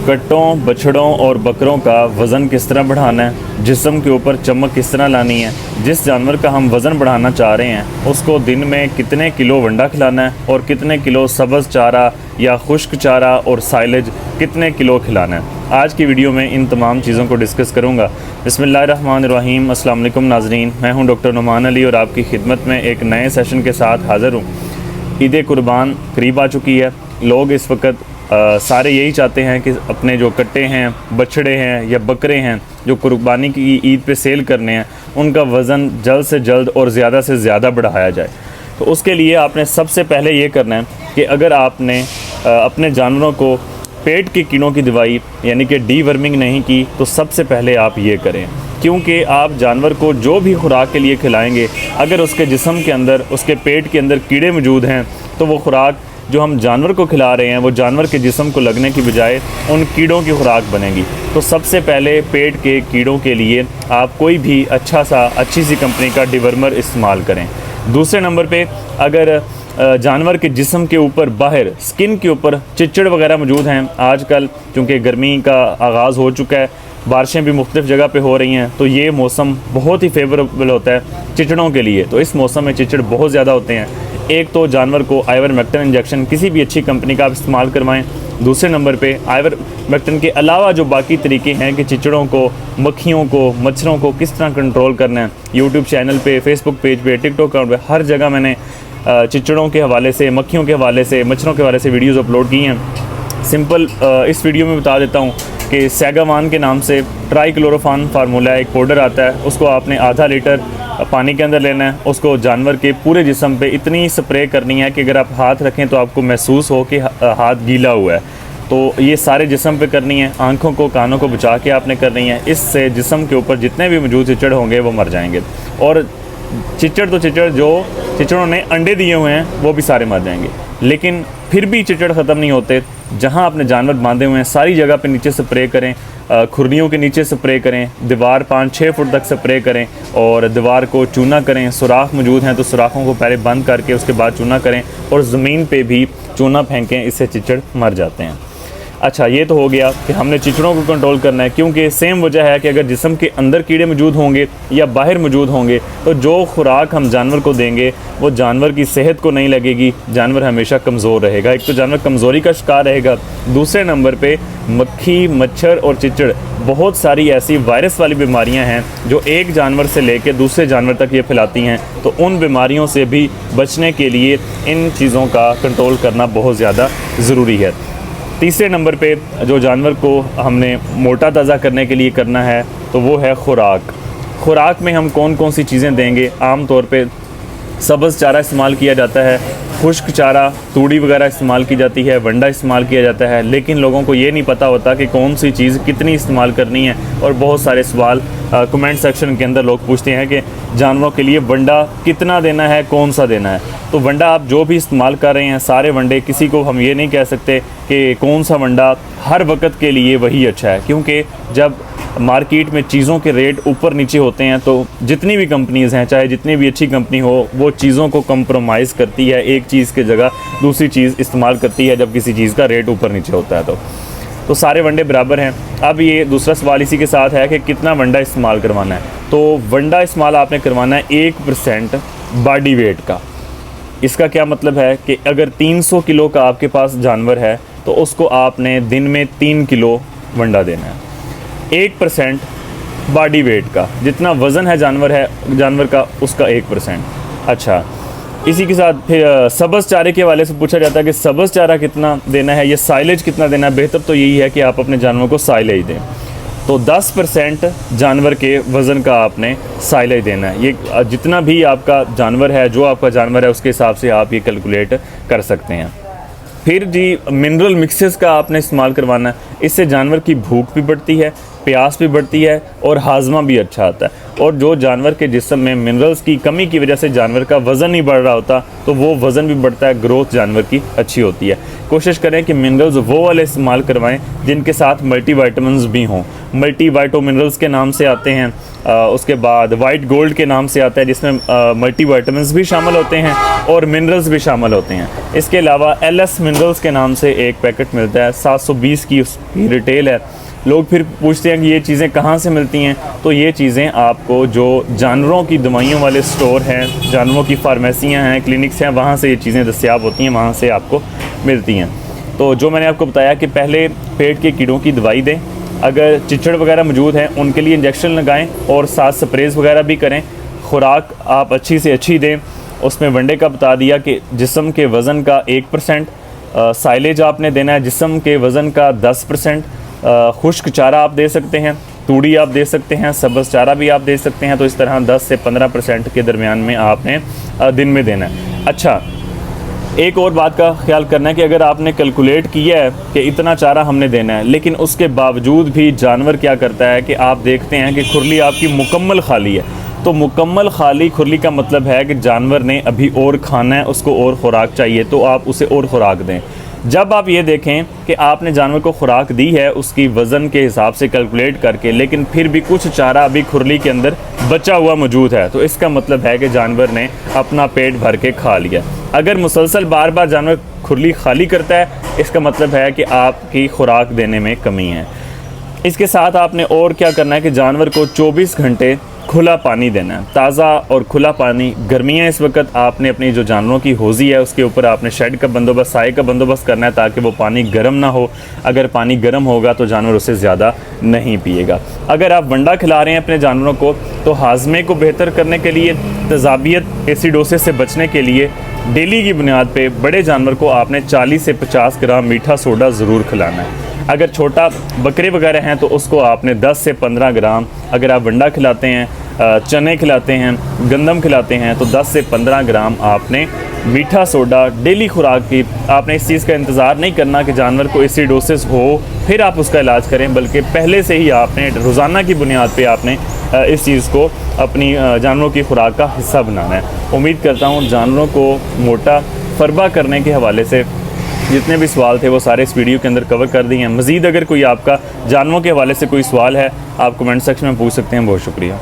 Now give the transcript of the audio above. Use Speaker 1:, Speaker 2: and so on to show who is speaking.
Speaker 1: कट्टों, बछड़ों और बकरों का वज़न किस तरह बढ़ाना है, जिस्म के ऊपर चमक किस तरह लानी है, जिस जानवर का हम वज़न बढ़ाना चाह रहे हैं उसको दिन में कितने किलो वंडा खिलाना है और कितने किलो सब्ज़ चारा या खुश्क चारा और साइलेज कितने किलो खिलाना है। आज की वीडियो में इन तमाम चीज़ों को डिस्कस करूँगा। बिस्मिल्लाहिर्रहमानिर्रहीम। अस्सलाम वालेकुम नाज़रीन, मैं हूँ डॉक्टर नुमान अली और आपकी खिदमत में एक नए सेशन के साथ हाज़िर हूँ। ईद कुर्बान करीब आ चुकी है। लोग इस वक्त सारे यही चाहते हैं कि अपने जो कट्टे हैं, बछड़े हैं या बकरे हैं जो कुर्बानी की ईद पे सेल करने हैं, उनका वज़न जल्द से जल्द और ज़्यादा से ज़्यादा बढ़ाया जाए। तो उसके लिए आपने सबसे पहले ये करना है कि अगर आपने अपने जानवरों को पेट के कीड़ों की दवाई यानी कि डीवर्मिंग नहीं की तो सबसे पहले आप ये करें, क्योंकि आप जानवर को जो भी खुराक के लिए खिलाएंगे अगर उसके जिस्म के अंदर, उसके पेट के अंदर कीड़े मौजूद हैं तो वो खुराक जो हम जानवर को खिला रहे हैं वो जानवर के जिस्म को लगने की बजाय उन कीड़ों की खुराक बनेगी। तो सबसे पहले पेट के कीड़ों के लिए आप कोई भी अच्छी सी कंपनी का डिवर्मर इस्तेमाल करें। दूसरे नंबर पे अगर जानवर के जिस्म के ऊपर बाहर स्किन के ऊपर चिचड़ वगैरह मौजूद हैं, आजकल क्योंकि गर्मी का आगाज़ हो चुका है, बारिशें भी मुख्तलिफ़ जगह पे हो रही हैं, तो ये मौसम बहुत ही फेवरेबल होता है चिचड़ों के लिए। तो इस मौसम में चिचड़ बहुत ज़्यादा होते हैं। एक तो जानवर को आइवरमेक्टिन इंजेक्शन किसी भी अच्छी कंपनी का आप इस्तेमाल करवाएं। दूसरे नंबर पे आइवरमेक्टिन के अलावा जो बाकी तरीके हैं कि चिचड़ों को, मक्खियों को, मच्छरों को किस तरह कंट्रोल करना है, यूट्यूब चैनल पे, फेसबुक पेज पे, टिकटॉक अकाउंट पे, हर जगह मैंने चिचड़ों के हवाले से, मक्खियों के हवाले से, मच्छरों के हवाले से वीडियोज़ अपलोड की हैं। सिंपल इस वीडियो में बता देता हूँ कि सैगावान के नाम से ट्राइक्लोरोफान फार्मूला एक पाउडर आता है, उसको आपने आधा लीटर पानी के अंदर लेना है। उसको जानवर के पूरे जिस्म पे इतनी स्प्रे करनी है कि अगर आप हाथ रखें तो आपको महसूस हो कि हाथ गीला हुआ है। तो ये सारे जिस्म पे करनी है, आंखों को, कानों को बचा के आपने करनी है। इससे जिस्म के ऊपर जितने भी मौजूद चिचड़ होंगे वो मर जाएंगे। और चिचड़ तो चिचड़, जो चिचड़ों ने अंडे दिए हुए हैं वो भी सारे मर जाएंगे। लेकिन फिर भी चिचड़ ख़त्म नहीं होते। जहाँ आपने जानवर बांधे हुए हैं सारी जगह पे नीचे स्प्रे करें, खुरनियों के नीचे स्प्रे करें, दीवार 5-6 फुट तक स्प्रे करें और दीवार को चूना करें। सुराख मौजूद हैं तो सुराखों को पहले बंद करके उसके बाद चूना करें और ज़मीन पे भी चूना फेंकें, इससे चिचड़ मर जाते हैं। अच्छा, ये तो हो गया कि हमने चिचड़ों को कंट्रोल करना है, क्योंकि सेम वजह है कि अगर जिस्म के अंदर कीड़े मौजूद होंगे या बाहर मौजूद होंगे तो जो खुराक हम जानवर को देंगे वो जानवर की सेहत को नहीं लगेगी, जानवर हमेशा कमज़ोर रहेगा। एक तो जानवर कमज़ोरी का शिकार रहेगा, दूसरे नंबर पे मक्खी, मच्छर और चिचड़, बहुत सारी ऐसी वायरस वाली बीमारियां हैं जो एक जानवर से लेकर दूसरे जानवर तक ये फैलाती हैं। तो उन बीमारियों से भी बचने के लिए इन चीज़ों का कंट्रोल करना बहुत ज़्यादा ज़रूरी है। तीसरे नंबर पे जो जानवर को हमने मोटा ताज़ा करने के लिए करना है तो वो है खुराक। खुराक में हम कौन कौन सी चीज़ें देंगे? आम तौर पे सब्ज़ चारा इस्तेमाल किया जाता है, खुश्क चारा, तूड़ी वगैरह इस्तेमाल की जाती है, वंडा इस्तेमाल किया जाता है। लेकिन लोगों को ये नहीं पता होता कि कौन सी चीज़ कितनी इस्तेमाल करनी है। और बहुत सारे सवाल कमेंट सेक्शन के अंदर लोग पूछते हैं कि जानवरों के लिए वंडा कितना देना है, कौन सा देना है। तो वंडा आप जो भी इस्तेमाल कर रहे हैं, सारे वंडे, किसी को हम ये नहीं कह सकते कि कौन सा वंडा हर वक्त के लिए वही अच्छा है, क्योंकि जब मार्केट में चीज़ों के रेट ऊपर नीचे होते हैं तो जितनी भी कंपनीज़ हैं, चाहे जितनी भी अच्छी कंपनी हो, वो चीज़ों को कंप्रोमाइज़ करती है, एक चीज़ की जगह दूसरी चीज़ इस्तेमाल करती है जब किसी चीज़ का रेट ऊपर नीचे होता है। तो सारे वंडे बराबर हैं। अब ये दूसरा सवाल इसी के साथ है कि कितना वंडा इस्तेमाल करवाना है। तो वंडा इस्तेमाल आपने करवाना है 1% बॉडी वेट का। इसका क्या मतलब है कि अगर 300 किलो का आपके पास जानवर है तो उसको आपने दिन में 3 किलो वंडा देना है। 1% बॉडी वेट का, जितना वज़न है जानवर का उसका 1%। अच्छा, इसी के साथ फिर सब्ज़ चारे के हवाले से पूछा जाता है कि सब्ज़ चारा कितना देना है या साइलेज कितना देना है। बेहतर तो यही है कि आप अपने जानवर को साइलेज दें। तो 10% जानवर के वज़न का आपने साइलेज देना है। ये जितना भी आपका जानवर है, जो आपका जानवर है, उसके हिसाब से आप ये कैलकुलेट कर सकते हैं। फिर जी मिनरल मिक्सेस का आपने इस्तेमाल करवाना है। इससे जानवर की भूख भी बढ़ती है, प्यास भी बढ़ती है और हाजमा भी अच्छा आता है। और जो जानवर के जिस्म में मिनरल्स की कमी की वजह से जानवर का वज़न नहीं बढ़ रहा होता तो वो वज़न भी बढ़ता है, ग्रोथ जानवर की अच्छी होती है। कोशिश करें कि मिनरल्स वो वाले इस्तेमाल करवाएं जिनके साथ मल्टीविटामिन्स भी हों। मल्टीवाइटो मिनरल्स के नाम से आते हैं, उसके बाद वाइट गोल्ड के नाम से आता है जिसमें मल्टीविटामिन्स भी शामिल होते हैं और मिनरल्स भी शामिल होते हैं। इसके अलावा LS मिनरल्स के नाम से एक पैकेट मिलता है, 720 की ये रिटेल है। लोग फिर पूछते हैं कि ये चीज़ें कहाँ से मिलती हैं, तो ये चीज़ें आपको जो जानवरों की दवाइयों वाले स्टोर हैं, जानवरों की फार्मेसियाँ हैं, क्लिनिक्स हैं, वहाँ से ये चीज़ें दस्तयाब होती हैं, वहाँ से आपको मिलती हैं। तो जो मैंने आपको बताया कि पहले पेट के कीड़ों की दवाई दें, अगर चिचड़ वगैरह मौजूद है उनके लिए इंजेक्शन लगाएं और साथ स्प्रेज वगैरह भी करें। खुराक आप अच्छी से अच्छी दें। उसमें वनडे का बता दिया कि जिस्म के वज़न का 1%, साइलेज आपने देना है जिस्म के वज़न का 10%, खुश्क चारा आप दे सकते हैं, तूड़ी आप दे सकते हैं, सब्ज़ चारा भी आप दे सकते हैं। तो इस तरह 10 से 15% के दरमियान में आपने दिन में देना है। अच्छा, एक और बात का ख्याल करना है कि अगर आपने कैलकुलेट किया है कि इतना चारा हमने देना है, लेकिन उसके बावजूद भी जानवर क्या करता है कि आप देखते हैं कि खुरली आपकी मुकम्मल खाली है। तो मुकम्मल खाली खुरली का मतलब है कि जानवर ने अभी और खाना है, उसको और ख़ुराक चाहिए, तो आप उसे और ख़ुराक दें। जब आप ये देखें कि आपने जानवर को खुराक दी है उसकी वज़न के हिसाब से कैलकुलेट करके, लेकिन फिर भी कुछ चारा अभी खुरली के अंदर बचा हुआ मौजूद है, तो इसका मतलब है कि जानवर ने अपना पेट भर के खा लिया। अगर मुसलसल बार बार जानवर खुरली खाली करता है, इसका मतलब है कि आपकी खुराक देने में कमी है। इसके साथ आपने और क्या करना है कि जानवर को 24 घंटे खुला पानी देना है, ताज़ा और खुला पानी। गर्मियाँ इस वक्त, आपने अपनी जो जानवरों की हौज़ी है उसके ऊपर आपने शेड का बंदोबस्त, साए का बंदोबस्त करना है ताकि वो पानी गर्म ना हो। अगर पानी गर्म होगा तो जानवर उससे ज़्यादा नहीं पिएगा। अगर आप वंडा खिला रहे हैं अपने जानवरों को, तो हाजमे को बेहतर करने के लिए, तेज़ाबियत एसिडोसिस से बचने के लिए डेली की बुनियाद पे बड़े जानवर को आपने 40 से 50 ग्राम मीठा सोडा ज़रूर खिलाना है। अगर छोटा बकरे वगैरह हैं तो उसको आपने 10 से 15 ग्राम, अगर आप वंडा खिलाते हैं, चने खिलाते हैं, गंदम खिलाते हैं, तो 10 से 15 ग्राम आपने मीठा सोडा डेली खुराक की। आपने इस चीज़ का इंतज़ार नहीं करना कि जानवर को एसिडोसिस हो फिर आप उसका इलाज करें, बल्कि पहले से ही आपने रोज़ाना की बुनियाद पे आपने इस चीज़ को अपनी जानवरों की खुराक का हिस्सा बनाना है। उम्मीद करता हूँ जानवरों को मोटा फरबा करने के हवाले से जितने भी सवाल थे वो सारे इस वीडियो के अंदर कवर कर दिए हैं। मज़ीद अगर कोई आपका जानवरों के हवाले से कोई सवाल है, आप कमेंट सेक्शन में पूछ सकते हैं। बहुत शुक्रिया।